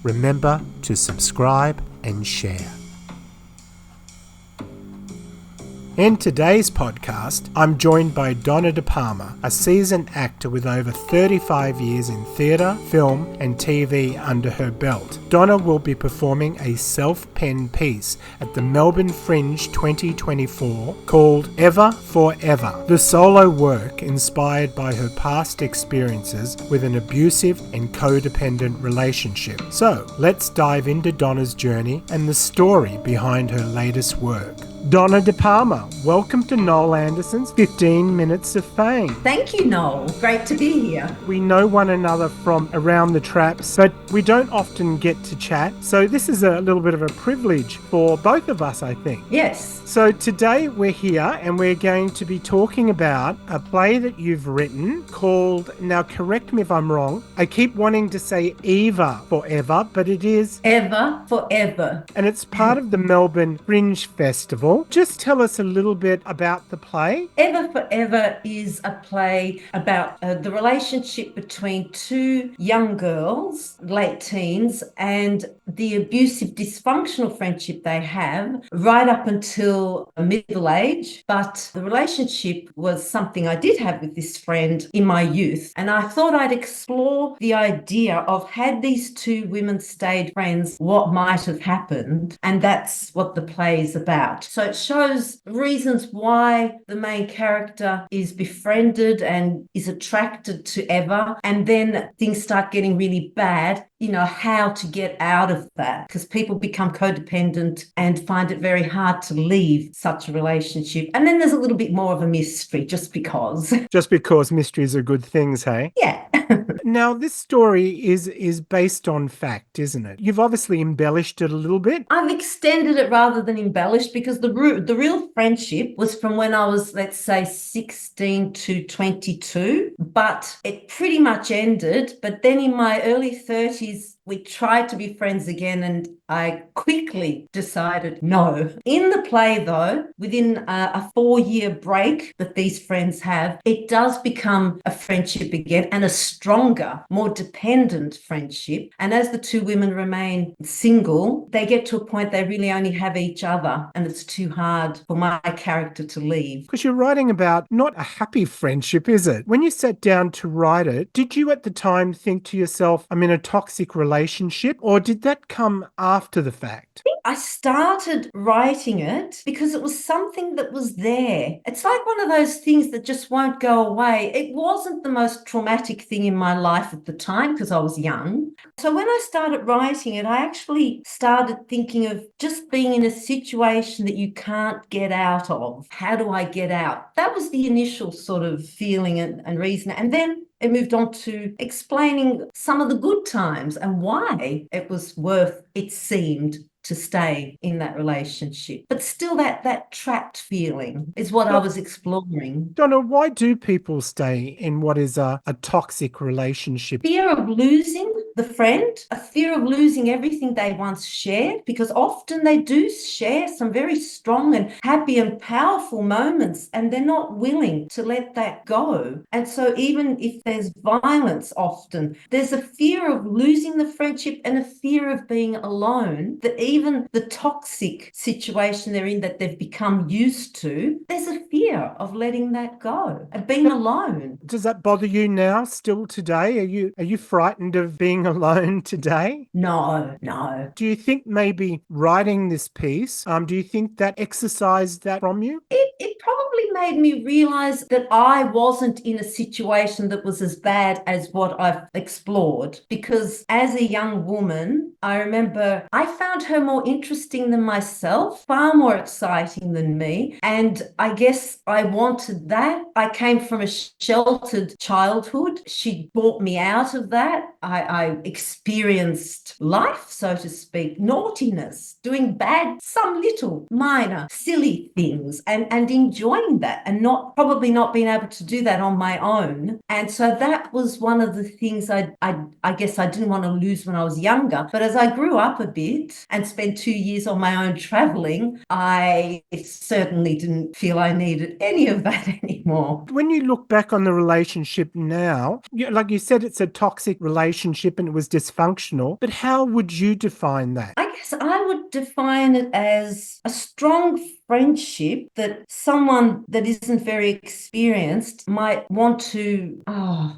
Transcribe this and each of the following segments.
remember to subscribe and share. In today's podcast, I'm joined by Donna De Palma, a seasoned actor with over 35 years in theatre, film and TV under her belt. Donna will be performing a self-penned piece at the Melbourne Fringe 2024 called Ever Forever, the solo work inspired by her past experiences with an abusive and codependent relationship. So, let's dive into Donna's journey and the story behind her latest work. Donna De Palma, welcome to Noel Anderson's 15 Minutes of Fame. Thank you, Noel. Great to be here. We know one another from around the traps, but we don't often get to chat. So this is a little bit of a privilege for both of us, I think. Yes. So today we're here and we're going to be talking about a play that you've written called, now correct me if I'm wrong, I keep wanting to say Eva Forever, but it is Ever Forever. And it's part of the Melbourne Fringe Festival. Just tell us a little bit about the play. Ever Forever is a play about the relationship between two young girls, late teens, and the abusive, dysfunctional friendship they have right up until middle age. But the relationship was something I did have with this friend in my youth. And I thought I'd explore the idea of, had these two women stayed friends, what might have happened? And that's what the play is about. So it shows reasons why the main character is befriended and is attracted to Eva, and then things start getting really bad, how to get out of that, because people become codependent and find it very hard to leave such a relationship. And then there's a little bit more of a mystery, just because. Just because mysteries are good things, hey? Yeah. Now, this story is based on fact, isn't it? You've obviously embellished it a little bit. I've extended it rather than embellished, because the real friendship was from when I was, let's say, 16 to 22, but it pretty much ended. But then in my early 30s, we tried to be friends again, and I quickly decided no. In the play, though, within a 4-year break that these friends have, it does become a friendship again, and a stronger, more dependent friendship. And as the two women remain single, they get to a point they really only have each other, and it's too hard for my character to leave. Because you're writing about not a happy friendship, is it? When you sat down to write it, did you at the time think to yourself, I'm in a toxic relationship, or did that come after the fact? I started writing it because it was something that was there. It's like one of those things that just won't go away. It wasn't the most traumatic thing in my life at the time because I was young. So when I started writing it, I actually started thinking of just being in a situation that you can't get out of. How do I get out? That was the initial sort of feeling and reason. And then it moved on to explaining some of the good times and why it was worth, it seemed, to stay in that relationship. But still that trapped feeling is what I was exploring. Donna, why do people stay in what is a toxic relationship? Fear of losing the friend, a fear of losing everything they once shared, because often they do share some very strong and happy and powerful moments, and they're not willing to let that go. And so even if there's violence, often there's a fear of losing the friendship and a fear of being alone, that even the toxic situation they're in that they've become used to, there's a fear of letting that go and being alone. Does that bother you now, still today? Are you frightened of being alone today? No. Do you think maybe writing this piece, do you think that exercised that from you? It probably made me realize that I wasn't in a situation that was as bad as what I've explored, because as a young woman, I remember I found her more interesting than myself, far more exciting than me. And I guess I wanted that. I came from a sheltered childhood. She brought me out of that. I experienced life, so to speak, naughtiness, doing bad, some little minor, silly things, and enjoying that, and probably not being able to do that on my own. And so that was one of the things I guess I didn't want to lose when I was younger. But as I grew up a bit and spent 2 years on my own traveling, I certainly didn't feel I needed any of that anymore. When you look back on the relationship now, like you said, it's a toxic relationship and it was dysfunctional, but how would you define that? I guess I would define it as a strong friendship that someone that isn't very experienced might want to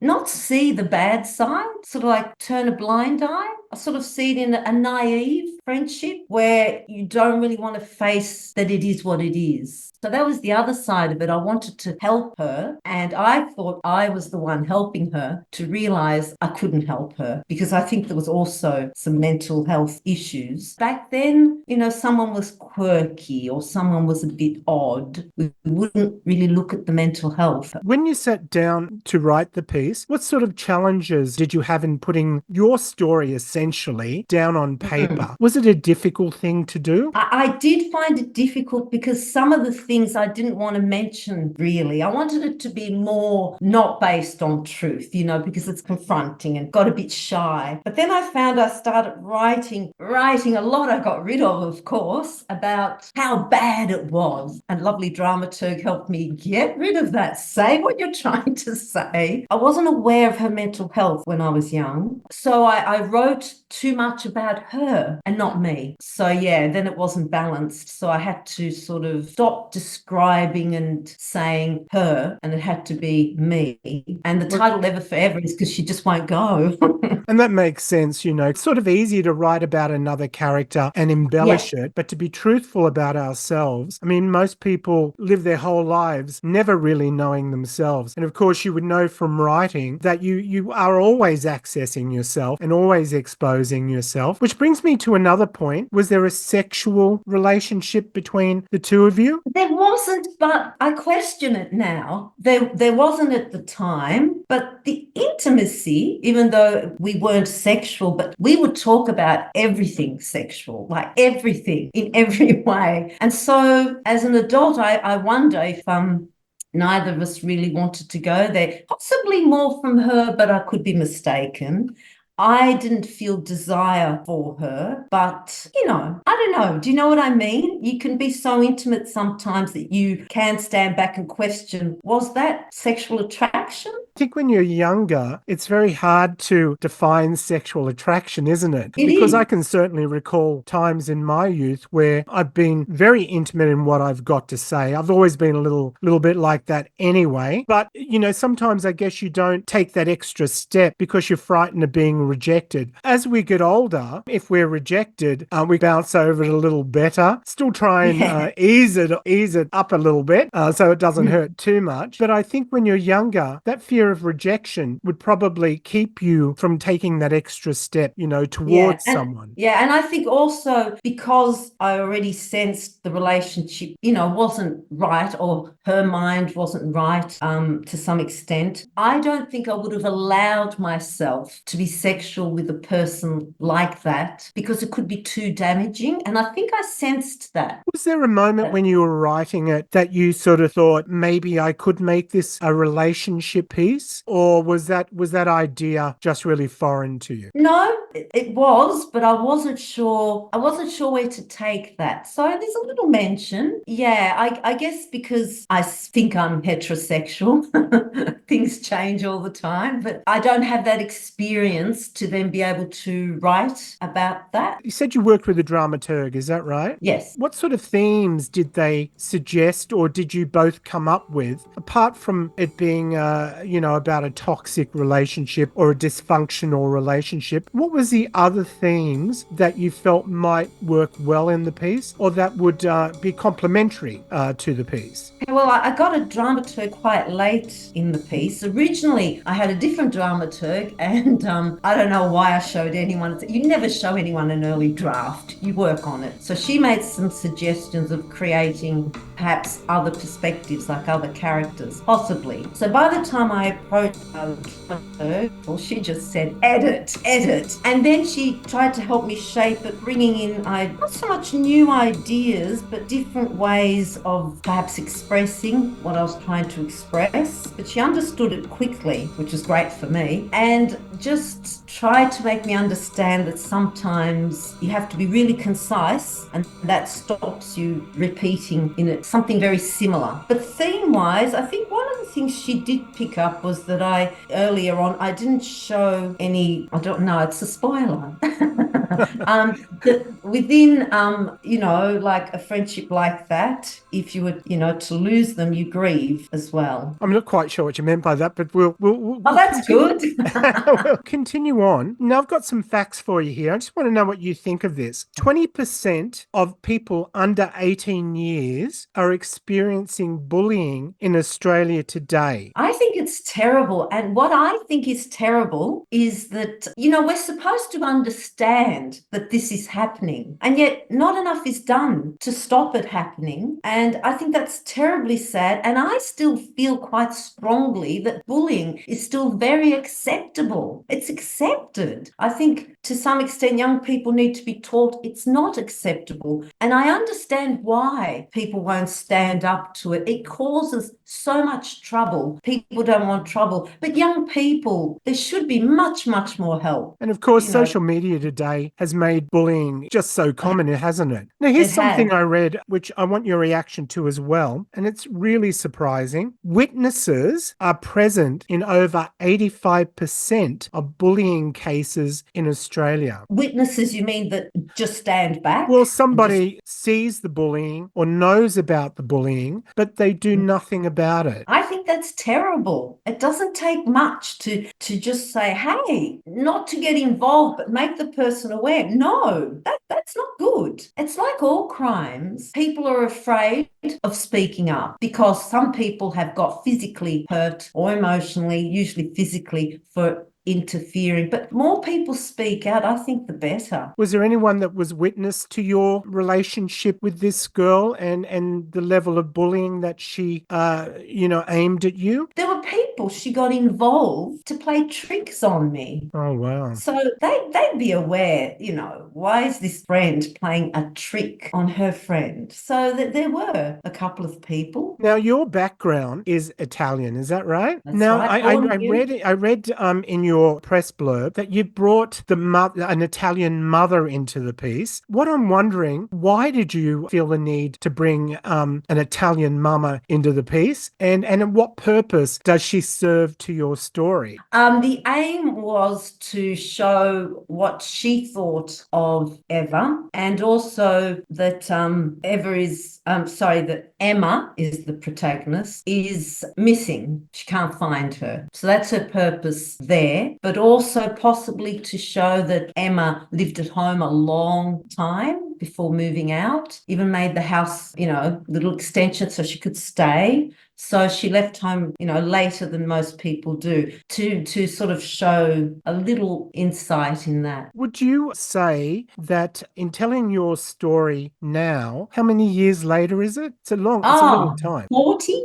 not see the bad side, sort of like turn a blind eye. I sort of see it in a naive friendship where you don't really want to face that it is what it is. So that was the other side of it. I wanted to help her, and I thought I was the one helping her to realize I couldn't help her because I think there was also some mental health issues. Back then, someone was quirky or someone was a bit odd. We wouldn't really look at the mental health. When you sat down to write the piece, what sort of challenges did you have in putting your story essentially down on paper? Was it a difficult thing to do? I did find it difficult because some of the things I didn't want to mention really. I wanted it to be more not based on truth, because it's confronting and got a bit shy. But then I found I started writing a lot I got rid of course, about how bad it was. And lovely dramaturg helped me get rid of that. Say what you're trying to say. I wasn't aware of her mental health when I was young. So I wrote too much about her and not me. So yeah, then it wasn't balanced. So I had to sort of stop describing and saying her, and it had to be me. And the title Ever Forever is because she just won't go. And that makes sense, It's sort of easy to write about another character and embellish it, but to be truthful about ourselves. I mean, most people live their whole lives never really knowing themselves. And of course, you would know from writing that you are always accessing yourself and always exposing yourself, which brings me to another point. Was there a sexual relationship between the two of you? There wasn't, but I question it now. There wasn't at the time, but the intimacy, even though we weren't sexual, but we would talk about everything sexual, like everything in every way. And so as an adult, I wonder if neither of us really wanted to go there, possibly more from her, but I could be mistaken. I didn't feel desire for her, but, I don't know. Do you know what I mean? You can be so intimate sometimes that you can stand back and question, was that sexual attraction? I think when you're younger, it's very hard to define sexual attraction, isn't it? Because I can certainly recall times in my youth where I've been very intimate in what I've got to say. I've always been a little bit like that anyway. But, sometimes I guess you don't take that extra step because you're frightened of being rejected. As we get older, if we're rejected, we bounce over it a little better. Still try and ease it up a little bit so it doesn't hurt too much. But I think when you're younger, that fear of rejection would probably keep you from taking that extra step, towards someone. Yeah, and I think also because I already sensed the relationship, wasn't right, or her mind wasn't right to some extent, I don't think I would have allowed myself to be sexual with a person like that because it could be too damaging. And I think I sensed that. Was there a moment when you were writing it that you sort of thought maybe I could make this a relationship piece, or was that idea just really foreign to you? No, it was, but I wasn't sure where to take that. So there's a little mention. Yeah, I guess because I think I'm heterosexual, things change all the time, but I don't have that experience to then be able to write about that. You said you worked with a dramaturg, is that right? Yes. What sort of themes did they suggest, or did you both come up with, apart from it being, about a toxic relationship or a dysfunctional relationship? What was the other themes that you felt might work well in the piece, or that would be complementary to the piece? Well, I got a dramaturg quite late in the piece. Originally, I had a different dramaturg, and I don't know why I showed anyone. You never show anyone an early draft. You work on it. So she made some suggestions of creating perhaps other perspectives, like other characters, possibly. So by the time I approached her, well, she just said, edit. And then she tried to help me shape it, bringing in not so much new ideas, but different ways of perhaps expressing what I was trying to express. But she understood it quickly, which was great for me, and just tried to make me understand that sometimes you have to be really concise, and that stops you repeating in a something very similar. But theme-wise, I think one of the things she did pick up was that earlier on, I didn't show any, I don't know, it's a spoiler. That within, like a friendship like that, if you were, to lose them, you grieve as well. I'm not quite sure what you meant by that, but Oh, we'll that's continue. good. We'll continue on. Now, I've got some facts for you here. I just want to know what you think of this. 20% of people under 18 years are experiencing bullying in Australia today. I think it's terrible. And what I think is terrible is that, we're supposed to understand that this is happening, and yet not enough is done to stop it happening. And I think that's terribly sad. And I still feel quite strongly that bullying is still very acceptable. It's accepted. I think to some extent, young people need to be taught it's not acceptable. And I understand why people won't stand up to it. It causes so much trouble. People don't want trouble. But young people, there should be much, much more help. And of course, social media today has made bullying just so common, hasn't it? Now, here's something I read, which I want your reaction to as well. And it's really surprising. Witnesses are present in over 85% of bullying cases in Australia. Witnesses, you mean that just stand back? Well, somebody sees the bullying or knows about the bullying, but they do nothing about it. I think that's terrible. It doesn't take much to just say, hey, not to get involved, but make the person aware. No, that's not good. It's like all crimes. People are afraid of speaking up because some people have got physically hurt or emotionally, usually physically, for interfering. But more people speak out, I think the better. Was there anyone that was witness to your relationship with this girl and the level of bullying that she, aimed at you? There were people, she got involved to play tricks on me. Oh, wow. So they'd be aware, why is this friend playing a trick on her friend? So that there were a couple of people. Now, your background is Italian, is that right? That's now, right. I read in your press blurb that you brought an Italian mother into the piece. What I'm wondering, why did you feel the need to bring an Italian mama into the piece, and what purpose does she serve to your story? The aim was to show what she thought of Eva, and also that that Emma is the protagonist, is missing. She can't find her. So that's her purpose there, but also possibly to show that Emma lived at home a long time before moving out, even made the house, little extension so she could stay. So she left home, later than most people do, to sort of show a little insight in that. Would you say that in telling your story now, how many years later is it? It's a long time. 40?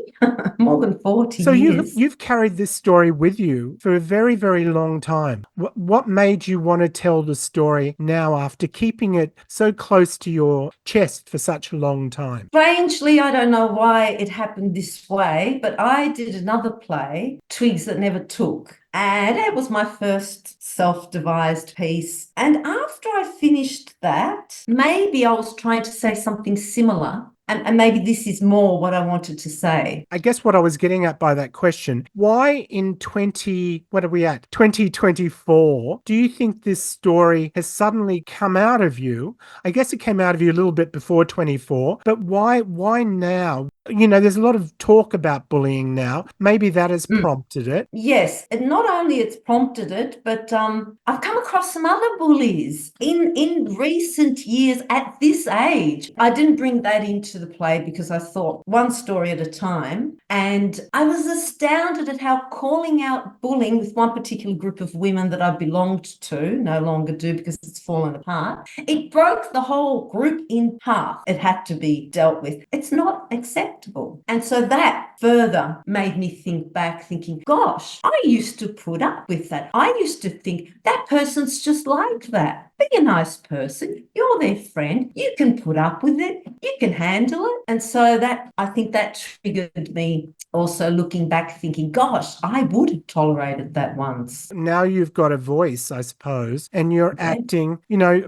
More than 40 so years. You've carried this story with you for a very, very long time. What made you want to tell the story now after keeping it so close to your chest for such a long time? Strangely, I don't know why it happened this way, but I did another play, Twigs That Never Took. And it was my first self-devised piece. And after I finished that, maybe I was trying to say something similar. And maybe this is more what I wanted to say. I guess what I was getting at by that question, why in 2024, do you think this story has suddenly come out of you? I guess it came out of you a little bit before 24, but why now? There's a lot of talk about bullying now. Maybe that has prompted it. Yes, and not only it's prompted it, but I've come across some other bullies in recent years at this age. I didn't bring that into the play because I thought one story at a time, and I was astounded at how calling out bullying with one particular group of women that I belonged to, no longer do because it's fallen apart, it broke the whole group in half. It had to be dealt with. It's not acceptable. And so that further made me think back, thinking, gosh, I used to put up with that. I used to think that person's just like that. Be a nice person. You're their friend. You can put up with it. you can handle it. And so that, I think that triggered me also looking back thinking, gosh, I would have tolerated that once. Now you've got a voice, I suppose, and you're acting,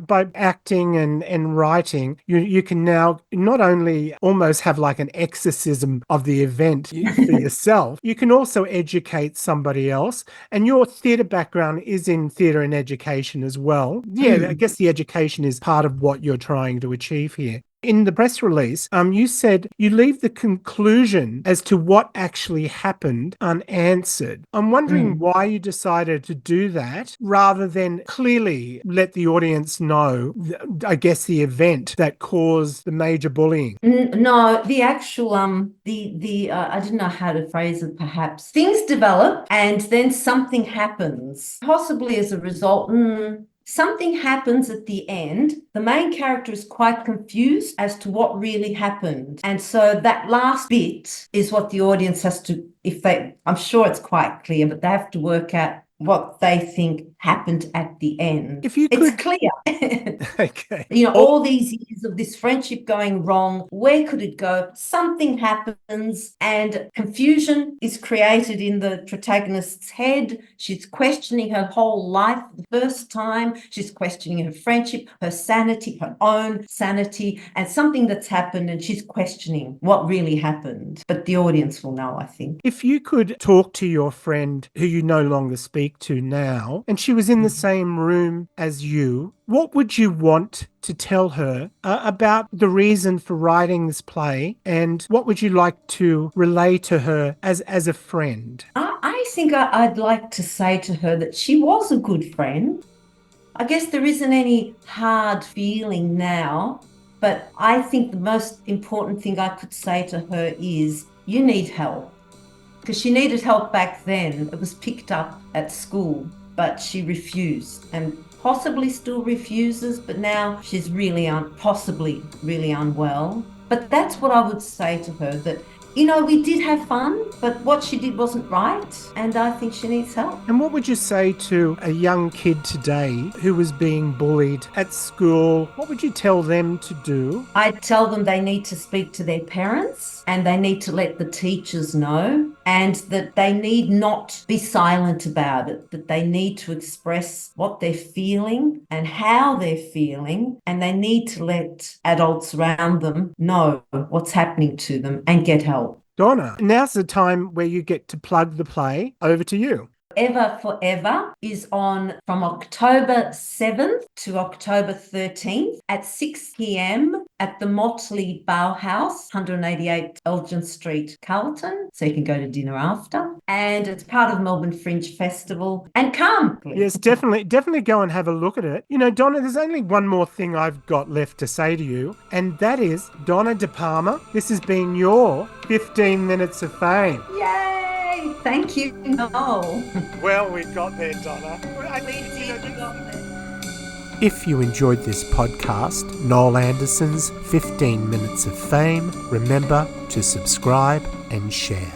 by acting and writing, you can now not only almost have like an exorcism of the event for yourself, you can also educate somebody else. And your theatre background is in theatre and education as well. Yeah, I guess the education is part of what you're trying to achieve here. In the press release, you said you leave the conclusion as to what actually happened unanswered. I'm wondering why you decided to do that rather than clearly let the audience know, I guess, the event that caused the major bullying. No, the actual I didn't know how to phrase it. Perhaps things develop and then something happens, possibly as a result. Something happens at the end. The main character is quite confused as to what really happened. And so that last bit is what the audience has to, I'm sure it's quite clear, but they have to work out what they think happened at the end. If you It's could... clear. Okay. All these years of this friendship going wrong, where could it go? Something happens and confusion is created in the protagonist's head. She's questioning her whole life for the first time. She's questioning her friendship, her sanity, her own sanity, and something that's happened, and she's questioning what really happened. But the audience will know, I think. If you could talk to your friend who you no longer speak to now, and she was in the same room as you, what would you want to tell her about the reason for writing this play, and what would you like to relay to her as a friend? I think I'd like to say to her that she was a good friend. I guess there isn't any hard feeling now, but I think the most important thing I could say to her is you need help. Because she needed help back then. It was picked up at school, but she refused and possibly still refuses, but now she's possibly really unwell. But that's what I would say to her, that, we did have fun, but what she did wasn't right, and I think she needs help. And what would you say to a young kid today who was being bullied at school? What would you tell them to do? I'd tell them they need to speak to their parents and they need to let the teachers know, and that they need not be silent about it, that they need to express what they're feeling and how they're feeling, and they need to let adults around them know what's happening to them and get help. Donna, now's the time where you get to plug the play. Over to you. Ever Forever is on from October 7th to October 13th at 6 p.m. at the Motley Bauhaus, 188 Elgin Street, Carlton. So you can go to dinner after. And it's part of Melbourne Fringe Festival. And come! Yes, definitely go and have a look at it. Donna, there's only one more thing I've got left to say to you, and that is, Donna De Palma, this has been your 15 Minutes of Fame. Yay! Thank you, Noel. Well, we got there, Donna. We got there. If you enjoyed this podcast, Noel Anderson's 15 Minutes of Fame, remember to subscribe and share.